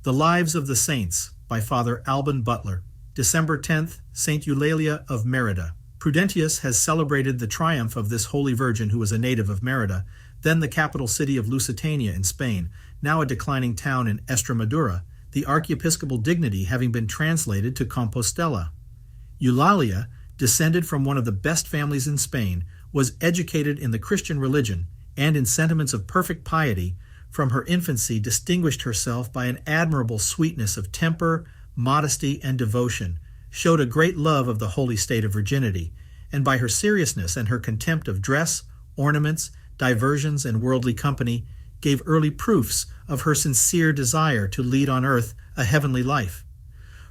The Lives of the Saints by Father Alban Butler. December 10th, Saint Eulalia of Merida. Prudentius has celebrated the triumph of this holy virgin who was a native of Merida, then the capital city of Lusitania in Spain, now a declining town in Estremadura, the archiepiscopal dignity having been translated to Compostela. Eulalia, descended from one of the best families in Spain, was educated in the Christian religion and in sentiments of perfect piety. From her infancy distinguished herself by an admirable sweetness of temper, modesty, and devotion, showed a great love of the holy state of virginity, and by her seriousness and her contempt of dress, ornaments, diversions, and worldly company, gave early proofs of her sincere desire to lead on earth a heavenly life.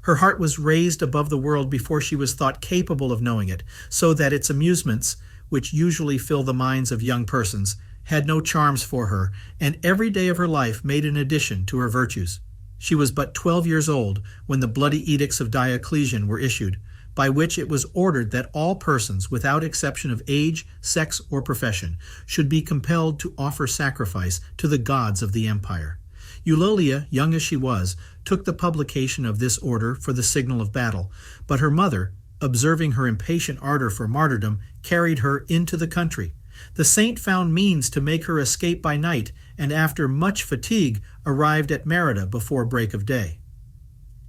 Her heart was raised above the world before she was thought capable of knowing it, so that its amusements, which usually fill the minds of young persons, had no charms for her, and every day of her life made an addition to her virtues. She was but 12 years old when the bloody Edicts of Diocletian were issued, by which it was ordered that all persons, without exception of age, sex, or profession, should be compelled to offer sacrifice to the gods of the empire. Eulalia, young as she was, took the publication of this order for the signal of battle, but her mother, observing her impatient ardor for martyrdom, carried her into the country. The saint found means to make her escape by night, and after much fatigue arrived at Merida before break of day.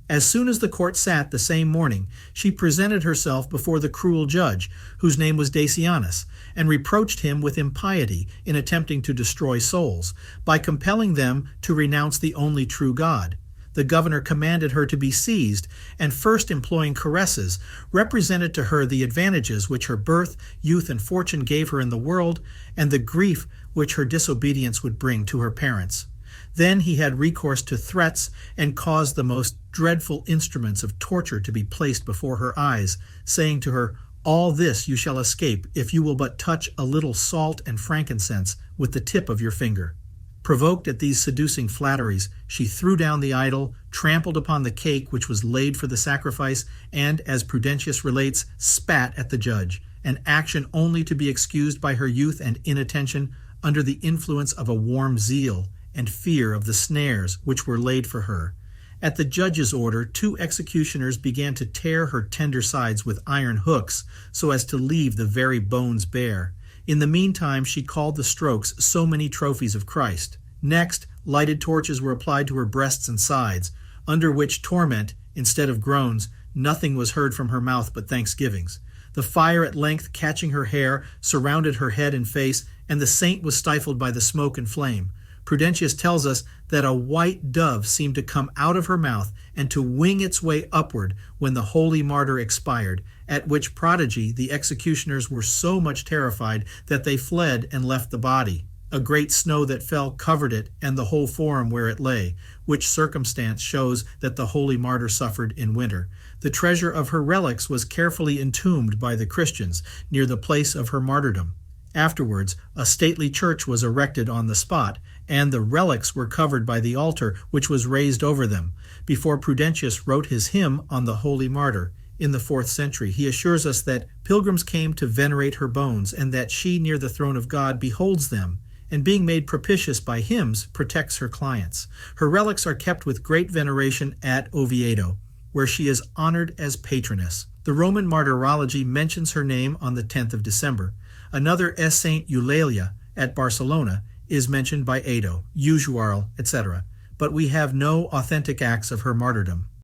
As soon as the court sat the same morning, she presented herself before the cruel judge, whose name was Dacianus, and reproached him with impiety in attempting to destroy souls, by compelling them to renounce the only true God. The governor commanded her to be seized, and first employing caresses, represented to her the advantages which her birth, youth, and fortune gave her in the world, and the grief which her disobedience would bring to her parents. Then he had recourse to threats, and caused the most dreadful instruments of torture to be placed before her eyes, saying to her, "All this you shall escape if you will but touch a little salt and frankincense with the tip of your finger." Provoked at these seducing flatteries, she threw down the idol, trampled upon the cake which was laid for the sacrifice, and, as Prudentius relates, spat at the judge, an action only to be excused by her youth and inattention, under the influence of a warm zeal and fear of the snares which were laid for her. At the judge's order, 2 executioners began to tear her tender sides with iron hooks, so as to leave the very bones bare. In the meantime, she called the strokes so many trophies of Christ. Next, lighted torches were applied to her breasts and sides, under which torment, instead of groans, nothing was heard from her mouth but thanksgivings. The fire at length, catching her hair, surrounded her head and face, and the saint was stifled by the smoke and flame. Prudentius tells us that a white dove seemed to come out of her mouth and to wing its way upward when the holy martyr expired, at which prodigy the executioners were so much terrified that they fled and left the body. A great snow that fell covered it and the whole forum where it lay, which circumstance shows that the holy martyr suffered in winter. The treasure of her relics was carefully entombed by the Christians near the place of her martyrdom. Afterwards, a stately church was erected on the spot, and the relics were covered by the altar which was raised over them. Before Prudentius wrote his hymn on the holy martyr, in the 4th century, he assures us that pilgrims came to venerate her bones, and that she near the throne of God beholds them, and being made propitious by hymns, protects her clients. Her relics are kept with great veneration at Oviedo, where she is honored as patroness. The Roman Martyrology mentions her name on the 10th of December. Another S. Saint Eulalia at Barcelona is mentioned by Edo, Usual, etc., but we have no authentic acts of her martyrdom.